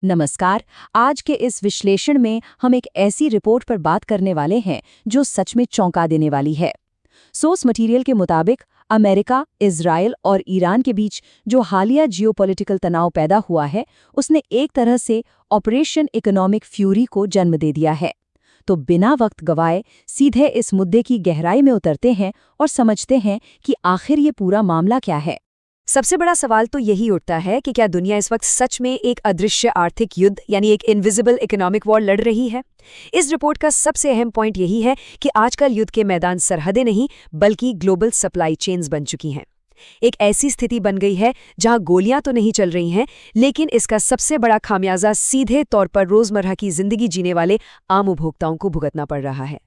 नमस्कार। आज के इस विश्लेषण में हम एक ऐसी रिपोर्ट पर बात करने वाले हैं जो सच में चौंका देने वाली है। सोर्स मटेरियल के मुताबिक अमेरिका, इजराइल और ईरान के बीच जो हालिया जियोपॉलिटिकल तनाव पैदा हुआ है, उसने एक तरह से ऑपरेशन इकोनॉमिक फ्यूरी को जन्म दे दिया है। तो बिना वक्त गवाए सीधे इस मुद्दे की गहराई में उतरते हैं और समझते हैं कि आखिर ये पूरा मामला क्या है। सबसे बड़ा सवाल तो यही उठता है कि क्या दुनिया इस वक्त सच में एक अदृश्य आर्थिक युद्ध यानी एक इनविजिबल इकोनॉमिक वॉर लड़ रही है। इस रिपोर्ट का सबसे अहम पॉइंट यही है कि आजकल युद्ध के मैदान सरहदें नहीं बल्कि ग्लोबल सप्लाई चेन्स बन चुकी हैं। एक ऐसी स्थिति बन गई है जहां गोलियां तो नहीं चल रही हैं, लेकिन इसका सबसे बड़ा खामियाजा सीधे तौर पर रोजमर्रा की जिंदगी जीने वाले आम उपभोक्ताओं को भुगतना पड़ रहा है।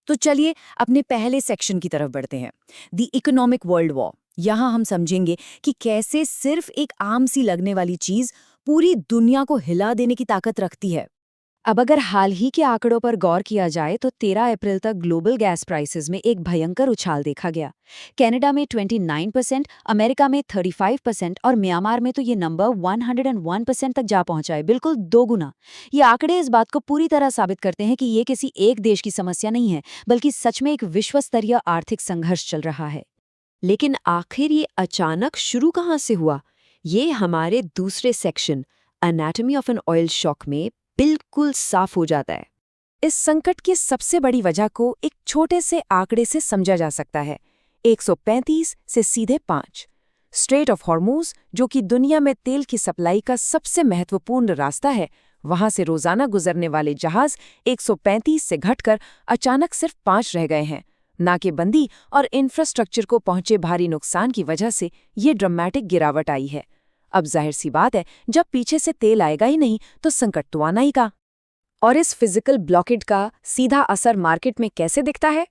तो चलिए अपने पहले सेक्शन की तरफ बढ़ते हैं, द इकोनॉमिक वर्ल्ड वॉर। यहाँ हम समझेंगे कि कैसे सिर्फ एक आम सी लगने वाली चीज पूरी दुनिया को हिला देने की ताकत रखती है। अब अगर हाल ही के आंकड़ों पर गौर किया जाए तो 13 अप्रैल तक ग्लोबल गैस प्राइसेस में एक भयंकर उछाल देखा गया। कनाडा में 29%, अमेरिका में 35% और म्यांमार में तो ये नंबर 101% तक जा पहुंचा है, बिल्कुल दोगुना। ये आंकड़े इस बात को पूरी तरह साबित करते हैं कि ये किसी एक देश की समस्या नहीं है, बल्कि सच में एक विश्व स्तरीय आर्थिक संघर्ष चल रहा है। लेकिन आखिर ये अचानक शुरू कहाँ से हुआ, ये हमारे दूसरे section anatomy of an oil shock में बिल्कुल साफ हो जाता है। इस संकट की सबसे बड़ी वजह को एक छोटे से आंकड़े से समझा जा सकता है, 135 से सीधे 5। स्ट्रेट ऑफ हॉर्मुज, जो कि दुनिया में तेल की सप्लाई का सबसे महत्वपूर्ण रास्ता है, वहां से रोजाना गुजरने वाले जहाज 135 से घटकर अचानक सिर्फ 5 रह गए हैं। नाकेबंदी और इंफ्रास्ट्रक्चर को पहुंचे भारी नुकसान की वजह से ये ड्रामेटिक गिरावट आई है। अब जाहिर सी बात है, जब पीछे से तेल आएगा ही नहीं तो संकट तो आना ही का। और इस फिजिकल ब्लॉकेड का सीधा असर मार्केट में कैसे दिखता है?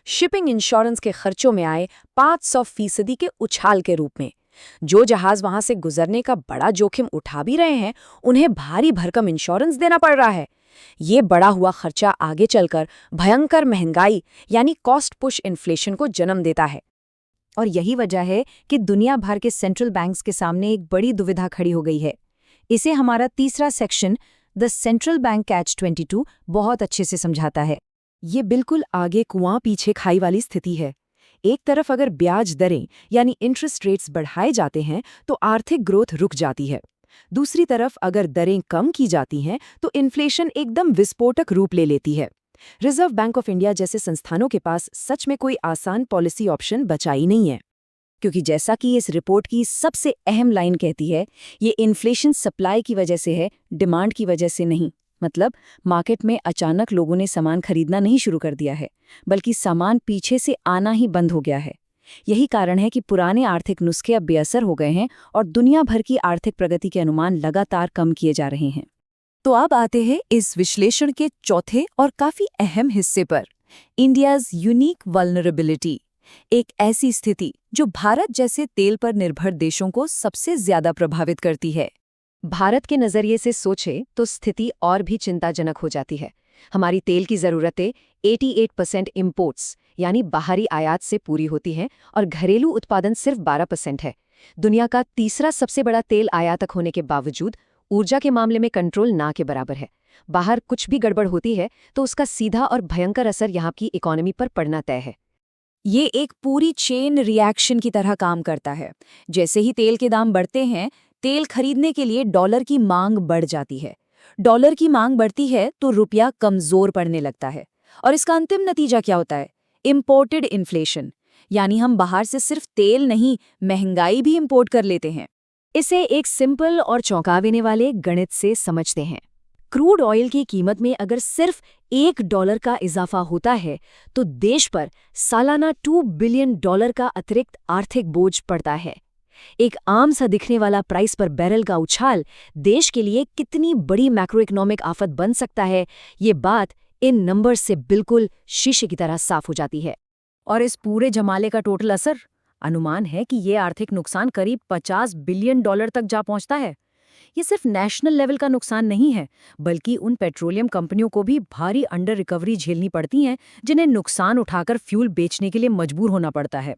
शिपिंग इंश्योरेंस के खर्चों में आए 500% के उछाल के रूप में। जो जहाज वहां से गुजरने का बड़ा जोखिम उठा भी रहे हैं, उन्हें भारी भरकम इंश्योरेंस देना पड़ रहा है। ये बढ़ा हुआ खर्चा आगे चलकर भयंकर महंगाई यानी कॉस्ट पुश इन्फ्लेशन को जन्म देता है। और यही वजह है कि दुनिया भर के सेंट्रल बैंक्स के सामने एक बड़ी दुविधा खड़ी हो गई है। इसे हमारा तीसरा section the central bank catch 22 बहुत अच्छे से समझाता है। ये बिल्कुल आगे कुआं पीछे खाई वाली स्थिति है। एक तरफ अगर ब्याज दरें यानी इंटरेस्ट रेट्स बढ़ाए जाते हैं तो आर्थिक ग्रोथ रुक जाती है। दूसरी तरफ अगर दरें कम की जाती हैं तो इन्फ्लेशन एकदम विस्फोटक रूप ले लेती है। रिजर्व बैंक ऑफ इंडिया जैसे संस्थानों के पास सच में कोई आसान पॉलिसी ऑप्शन बचा ही नहीं है, क्योंकि जैसा कि इस रिपोर्ट की सबसे अहम लाइन कहती है, ये इन्फ्लेशन सप्लाई की वजह से है, डिमांड की वजह से नहीं। मतलब मार्केट में अचानक लोगों ने सामान खरीदना नहीं शुरू कर दिया है, बल्कि सामान पीछे से आना ही बंद हो गया है। यही कारण है कि पुराने आर्थिक नुस्खे अब बेअसर हो गए हैं और दुनिया भर की आर्थिक प्रगति के अनुमान लगातार कम किए जा रहे हैं। तो अब आते हैं इस विश्लेषण के चौथे और काफी अहम हिस्से पर, इंडियाज यूनिक वल्नरेबिलिटी। एक ऐसी स्थिति जो भारत जैसे तेल पर निर्भर देशों को सबसे ज्यादा प्रभावित करती है। भारत के नजरिए से सोचे तो स्थिति और भी चिंताजनक हो जाती है। हमारी तेल की जरूरतें 88% इंपोर्ट्स यानी बाहरी आयात से पूरी होती हैं और घरेलू उत्पादन सिर्फ 12% है। दुनिया का तीसरा सबसे बड़ा तेल आयातक होने के बावजूद ऊर्जा के मामले में कंट्रोल ना के बराबर है। बाहर कुछ भी गड़बड़ होती है तो उसका सीधा और भयंकर असर यहाँ की इकोनॉमी पर पड़ना तय है। ये एक पूरी चेन रिएक्शन की तरह काम करता है। जैसे ही तेल के दाम बढ़ते हैं, तेल खरीदने के लिए डॉलर की मांग बढ़ जाती है। डॉलर की मांग बढ़ती है तो रुपया कमजोर पड़ने लगता है। और इसका अंतिम नतीजा क्या होता है? इम्पोर्टेड इन्फ्लेशन, यानी हम बाहर से सिर्फ तेल नहीं, महंगाई भी इंपोर्ट कर लेते हैं। इसे एक सिंपल और चौंका देने वाले गणित से समझते हैं। क्रूड ऑयल की कीमत में अगर सिर्फ $1 का इजाफा होता है तो देश पर सालाना $2 बिलियन का अतिरिक्त आर्थिक बोझ पड़ता है। एक आम सा दिखने वाला प्राइस पर बैरल का उछाल देश के लिए कितनी बड़ी मैक्रो इकोनॉमिक आफत बन सकता है, ये बात इन नंबर्स से बिल्कुल शीशे की तरह साफ हो जाती है। और इस पूरे जमाले का टोटल असर, अनुमान है कि ये आर्थिक नुकसान करीब $50 बिलियन तक जा पहुंचता है। ये सिर्फ नेशनल लेवल का नुकसान नहीं है, बल्कि उन पेट्रोलियम कंपनियों को भी भारी अंडर रिकवरी झेलनी पड़ती हैं, जिन्हें नुकसान उठाकर फ्यूल बेचने के लिए मजबूर होना पड़ता है।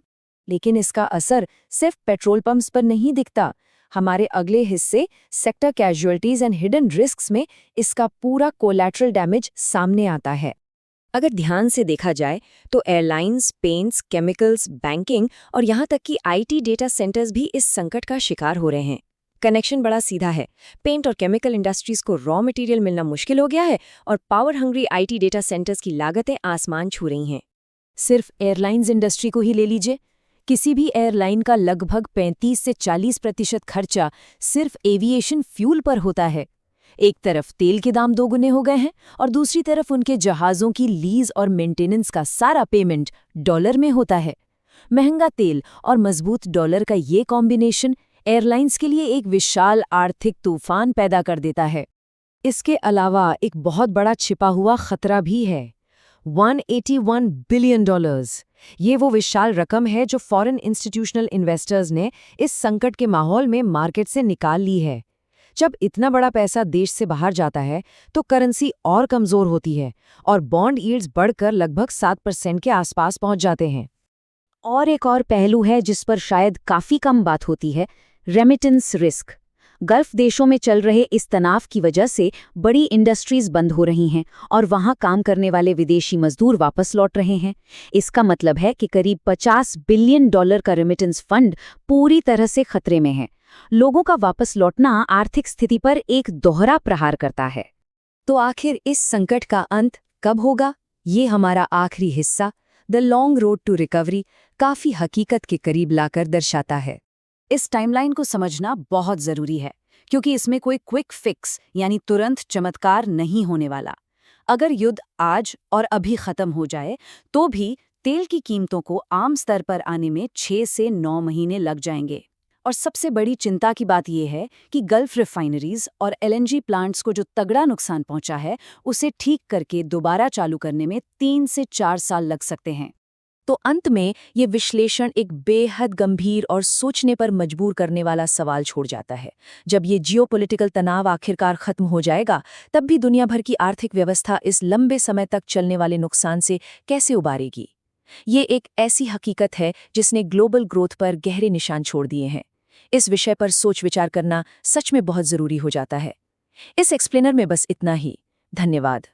लेकिन इसका असर सिर्फ पेट्रोल पंप्स पर नहीं दिखता। हमारे अगले हिस्से sector casualties and hidden risks में इसका पूरा कोलैटरल डैमेज सामने आता है। अगर ध्यान से देखा जाए तो एयरलाइंस, पेंट्स, केमिकल्स, बैंकिंग और यहाँ तक कि आईटी डेटा सेंटर्स भी इस संकट का शिकार हो रहे हैं। कनेक्शन बड़ा सीधा है। पेंट और केमिकल इंडस्ट्रीज को रॉ मटेरियल मिलना मुश्किल हो गया है और power hungry IT data centres की लागतें आसमान छू रही हैं। सिर्फ एयरलाइंस इंडस्ट्री को ही ले लीजिए। किसी भी एयरलाइन का लगभग 35 से 40% खर्चा सिर्फ एविएशन फ्यूल पर होता है। एक तरफ तेल के दाम दोगुने हो गए हैं और दूसरी तरफ उनके जहाज़ों की लीज और मेंटेनेंस का सारा पेमेंट डॉलर में होता है। महंगा तेल और मजबूत डॉलर का ये कॉम्बिनेशन एयरलाइंस के लिए एक विशाल आर्थिक तूफान पैदा कर देता है। इसके अलावा एक बहुत बड़ा छिपा हुआ खतरा भी है। $181 बिलियन। ये वो विशाल रकम है जो फॉरेन इंस्टीट्यूशनल इन्वेस्टर्स ने इस संकट के माहौल में मार्केट से निकाल ली है। जब इतना बड़ा पैसा देश से बाहर जाता है तो करेंसी और कमज़ोर होती है और बॉन्ड यील्ड्स बढ़कर लगभग 7% के आसपास पहुंच जाते हैं। और एक और पहलू है जिस पर शायद काफ़ी कम बात होती है, रेमिटेंस रिस्क। गल्फ देशों में चल रहे इस तनाव की वजह से बड़ी इंडस्ट्रीज बंद हो रही हैं और वहां काम करने वाले विदेशी मजदूर वापस लौट रहे हैं। इसका मतलब है कि करीब $50 बिलियन का रेमिटेंस फंड पूरी तरह से खतरे में है। लोगों का वापस लौटना आर्थिक स्थिति पर एक दोहरा प्रहार करता है। तो आखिर इस संकट का अंत कब होगा? ये हमारा आखिरी हिस्सा, the long road to recovery, काफी हकीकत के करीब लाकर दर्शाता है। इस टाइमलाइन को समझना बहुत जरूरी है क्योंकि इसमें कोई क्विक फिक्स यानी तुरंत चमत्कार नहीं होने वाला। अगर युद्ध आज और अभी खत्म हो जाए तो भी तेल की कीमतों को आम स्तर पर आने में 6 से 9 महीने लग जाएंगे। और सबसे बड़ी चिंता की बात यह है कि गल्फ रिफाइनरीज और एलएनजी प्लांट्स को जो तगड़ा नुकसान पहुंचा है उसे ठीक करके दोबारा चालू करने में 3 से 4 साल लग सकते हैं। तो अंत में ये विश्लेषण एक बेहद गंभीर और सोचने पर मजबूर करने वाला सवाल छोड़ जाता है। जब ये जियोपॉलिटिकल तनाव आखिरकार खत्म हो जाएगा, तब भी दुनिया भर की आर्थिक व्यवस्था इस लंबे समय तक चलने वाले नुकसान से कैसे उबारेगी? ये एक ऐसी हकीकत है जिसने ग्लोबल ग्रोथ पर गहरे निशान छोड़ दिए हैं। इस विषय पर सोच विचार करना सच में बहुत जरूरी हो जाता है। इस एक्सप्लेनर में बस इतना ही। धन्यवाद।